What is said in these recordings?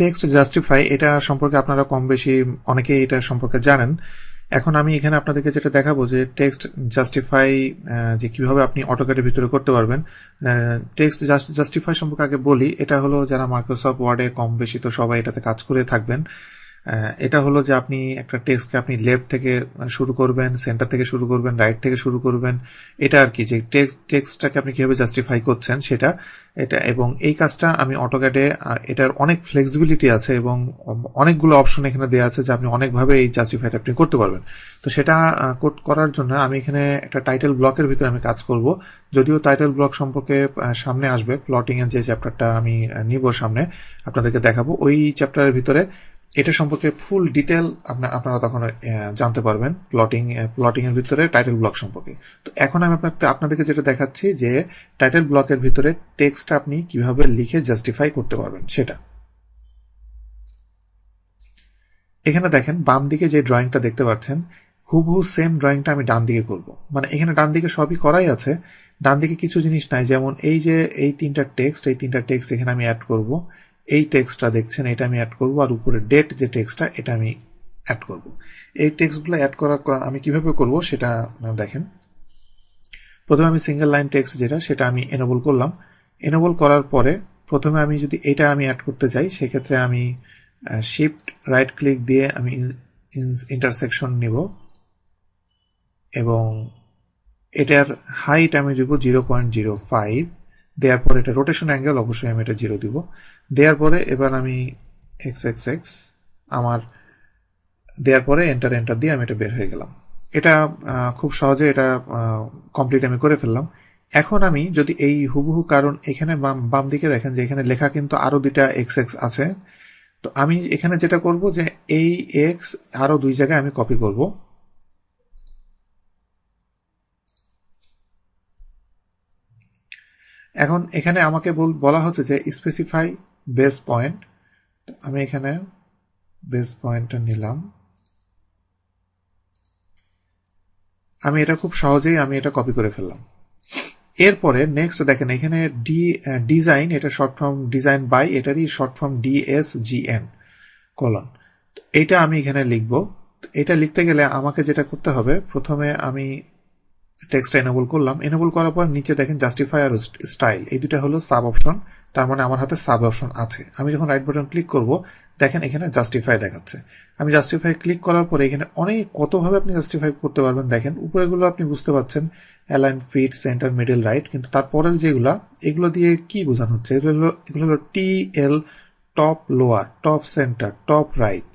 Text justify এটা সম্পর্কে আপনারা কম বেশি অনেকেই এটা সম্পর্কে জানেন। এখন আমি এখানে আপনাদেরকে যেটা দেখাবো যে টেক্সট জাস্টিফাই যে কিভাবে আপনি অটোক্যাডের ভিতরে করতে পারবেন। টেক্সট জাস্টিফাই সম্পর্কে আগে বলি। এটা হলো যারা মাইক্রোসফট ওয়ার্ডে কম বেশি তো সবাই এটাতে কাজ করে থাকবেন। এটা হলো যে আপনি একটা টেক্সটকে আপনি লেফট থেকে শুরু করবেন, সেন্টার থেকে শুরু করবেন, রাইট থেকে শুরু করবেন। এটা আর কি যে টেক্সটটাকে আপনি কিভাবে জাস্টিফাই করছেন সেটা এটা। এবং এই কাজটা আমি অটোক্যাডে এটার অনেক ফ্লেক্সিবিলিটি আছে এবং অনেকগুলো অপশন এখানে দেওয়া আছে যে আপনি অনেকভাবে এই জাস্টিফাইটা আপনি করতে পারবেন। তো সেটা করার জন্য আমি এখানে একটা টাইটেল ব্লকের ভিতরে আমি কাজ করব। যদিও টাইটেল ব্লক সম্পর্কে সামনে আসবে, প্লটিং এর যে চ্যাপ্টারটা আমি নিব সামনে আপনাদেরকে দেখাবো, ওই চ্যাপ্টারের ভিতরে এটা সম্পর্কে ফুল ডিটেল আপনারা তখন জানতে পারবেন প্লটিং এর ভিতরে টাইটেল ব্লক সম্পর্কে। তো এখন আমি আপনাদেরকে যেটা দেখাচ্ছি যে টাইটেল ব্লকের ভিতরে টেক্সটটা আপনি কিভাবে লিখে জাস্টিফাই করতে পারবেন সেটা। এখানে দেখেন বাম দিকে যে ড্রয়িংটা দেখতে পাচ্ছেন, হুবহু সেম ড্রয়িংটা আমি ডান দিকে করব। মানে এখানে ডান দিকে সবই করাই আছে, ডান দিকে কিছু জিনিস নাই। যেমন এই যে এই তিনটা টেক্সট এখানে আমি অ্যাড করব। এই টেক্সটটা দেখছেন এটা আমি অ্যাড করব, আর উপরে ডেট যে টেক্সটটা এটা আমি অ্যাড করব। এই টেক্সটগুলো অ্যাড করা আমি কিভাবে করব সেটা দেখেন। প্রথমে আমি সিঙ্গেল লাইন টেক্সট যেটা সেটা আমি এনেবল করলাম। এনেবল করার পরে প্রথমে আমি যদি এটা আমি অ্যাড করতে চাই সেক্ষেত্রে আমি শিফট রাইট ক্লিক দিয়ে আমি ইন্টারসেকশন নিব এবং এটার হাইট আমি দিব 0.05। দেওয়ার পরে এটা রোটেশন অ্যাঙ্গেল অবশ্যই আমি এটা 0 দিব। দেওয়ার পরে এবার আমি XXX আমার দেওয়ার পরে এন্টার দিয়ে আমি এটা বের হয়ে গেলাম। এটা খুব সহজে এটা কমপ্লিট আমি করে ফেললাম। এখন আমি যদি এই হুবহু, কারণ এখানে বাম দিকে দেখেন যে এখানে লেখা কিন্তু আরো দুইটা XX আছে, তো আমি এখানে যেটা করব যে এই X আরো দুই জায়গায় আমি কপি করব। এখন এখানে আমাকে বলা হচ্ছে যে স্পেসিফাই বেস পয়েন্ট। আমি এখানে বেস পয়েন্টটা নিলাম। আমি এটা খুব সহজেই আমি এটা কপি করে ফেললাম। এরপরে নেক্সট দেখেন এখানে ডিজাইন, এটা শর্ট ফর্ম ডিজাইন বাই, এটারই শর্ট ফর্ম DSGN কলন। এটা আমি এখানে লিখব। এটা লিখতে গেলে আমাকে যেটা করতে হবে, প্রথমে আমি টেক্সটটা এনেবল করলাম। এনেবল করার পর নিচে দেখেন জাস্টিফাই আর স্টাইল, এই দুটা হলো সাব অপশন। তার মানে আমার হাতে সাব অপশন আছে। আমি যখন রাইট বাটন ক্লিক করব দেখেন এখানে জাস্টিফাই দেখাচ্ছে। আমি জাস্টিফাই ক্লিক করার পরে এখানে অনেক কতভাবে আপনি জাস্টিফাই করতে পারবেন। দেখেন উপরেগুলো আপনি বুঝতে পারছেন, align, fit, centre, middle, right. কিন্তু তারপরের যেগুলা, এগুলো দিয়ে কি বোঝানো হচ্ছে, এগুলো হলো TL top lower, top centre, top right,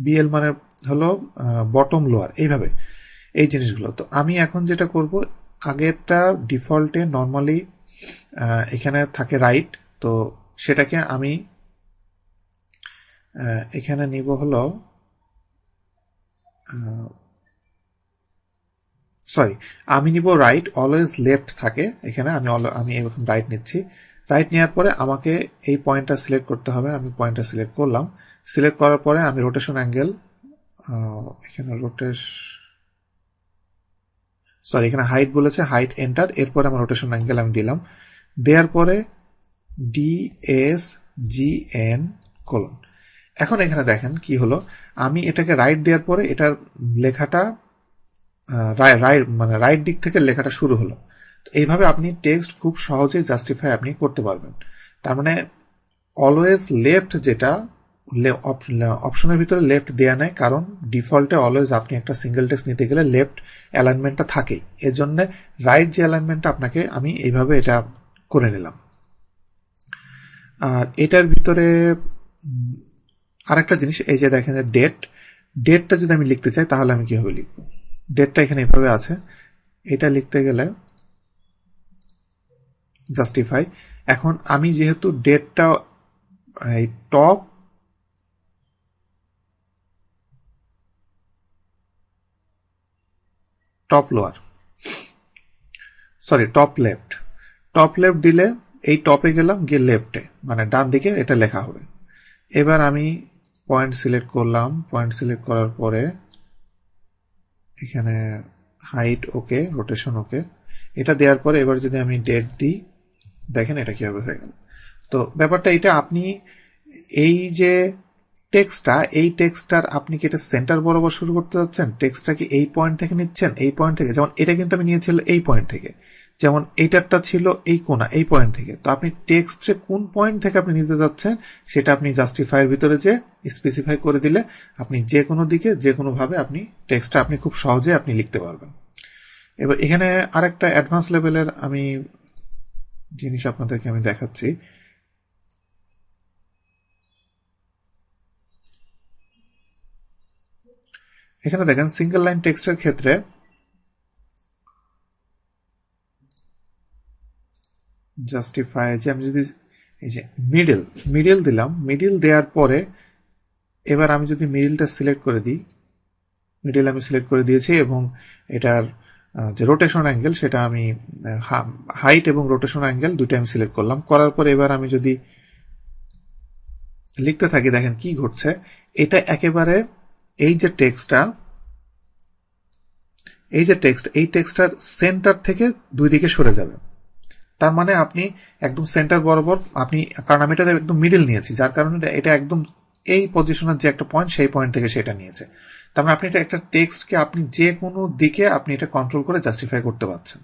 BL মানে হলো বটম লোয়ার, এইভাবে এই জিনিসগুলো। তো আমি এখন যেটা করব, আগেরটা ডিফল্টে নর্মালি এখানে থাকে রাইট, তো সেটাকে আমি এখানে নিব হলো আমি নিব রাইট। অলওয়েজ লেফট থাকে এখানে, আমি এখন রাইট নিচ্ছি। রাইট নেওয়ার পরে আমাকে এই পয়েন্টটা সিলেক্ট করতে হবে। আমি পয়েন্টটা সিলেক্ট করলাম। সিলেক্ট করার পরে আমি রোটেশন অ্যাঙ্গেল, এখানে এখানে হাইট বলেছে, হাইট এন্টার। এরপরে আমার রোটেশন অ্যাঙ্গেল আমি দিলাম। দেওয়ার পরে DSGN কলন। এখন এখানে দেখেন কি হলো, আমি এটাকে রাইট দেওয়ার পরে এটার লেখাটা রাইট দিক থেকে লেখাটা শুরু হলো। এইভাবে আপনি টেক্সট খুব সহজে জাস্টিফাই আপনি করতে পারবেন। তার মানে অলওয়েজ লেফট, যেটা অপশনের ভিতরে লেফট দেয়া নাই, কারণ ডিফল্টে অলওয়েজ আপনি একটা সিঙ্গেল টেক্সট নিতে গেলে লেফট অ্যালাইনমেন্টটা থাকেই। এর জন্য রাইট যে অ্যালাইনমেন্টটা আপনাকে আমি এইভাবে এটা করে নিলাম। আর এটার ভিতরে আরেকটা জিনিস, এই যে দেখেন ডেটটা যদি আমি লিখতে চাই তাহলে আমি কিভাবে লিখব। ডেটটা এখানে এভাবে আছে, এটা লিখতে গেলে জাস্টিফাই। এখন আমি যেহেতু ডেটটা এই টপ লোয়ার, টপ লেফট দিলে এই টপে গেলাম, গিয়ে লেফটে মানে ডান দিকে এটা লেখা হবে। এবার আমি পয়েন্ট সিলেক্ট করলাম। পয়েন্ট সিলেক্ট করার পরে এখানে হাইট ওকে, রোটেশন ওকে, এটা দেওয়ার পরে এবার যদি আমি ডেট দিই দেখেন এটা কিভাবে হয়ে গেল। তো ব্যাপারটা এটা, আপনি এই যে টেক্সটটা, এই টেক্সটটার আপনি কি এটা সেন্টার বরাবর শুরু করতে যাচ্ছেন? টেক্সটটা কি এই পয়েন্ট থেকে নিচ্ছেন? এই পয়েন্ট থেকে, যেমন এটা কিন্তু আমি নিয়েছিল এই পয়েন্ট থেকে, যেমন এইটারটা ছিল এই কোণা, এই পয়েন্ট থেকে। তো আপনি টেক্সটে কোন পয়েন্ট থেকে আপনি নিতে যাচ্ছেন সেটা আপনি জাস্টিফাইয়ের ভিতরে যে স্পেসিফাই করে দিলে আপনি যে কোনো দিকে যে কোনোভাবে আপনি টেক্সটটা আপনি খুব সহজে আপনি লিখতে পারবেন। এবার এখানে আরেকটা অ্যাডভান্স লেভেলের আমি জিনিস আপনাদেরকে আমি দেখাচ্ছি। এখানে দেখেন সিঙ্গেল লাইন টেক্সটের ক্ষেত্রে জাস্টিফাই যে আমি যদি এই যে মিডিল দিলাম, মিডিল দেওয়ার পরে এবার আমি যদি মিডিলটা সিলেক্ট করে দিই, মিডিল আমি সিলেক্ট করে দিয়েছি এবং এটার যে রোটেশন অ্যাঙ্গেল সেটা আমি হাইট এবং রোটেশন অ্যাঙ্গেল দুইটা আমি সিলেক্ট করলাম। করার পরে এবার আমি যদি লিখতে থাকি, দেখেন কি ঘটছে। এটা একেবারে এই যে টেক্সটটা, এই টেক্সটটার সেন্টার থেকে দুই দিকে সরে যাবে। তার মানে আপনি একদম সেন্টার বরাবর আপনি, কারণ আমি এটা একদম মিডিল নিয়েছি, যার কারণে এটা একদম এই পজিশনের যে একটা পয়েন্ট সেই পয়েন্ট থেকে সেটা নিয়েছে। তার মানে আপনি এটা একটা টেক্সটকে আপনি যে কোনো দিকে আপনি এটা কন্ট্রোল করে জাস্টিফাই করতে পারছেন।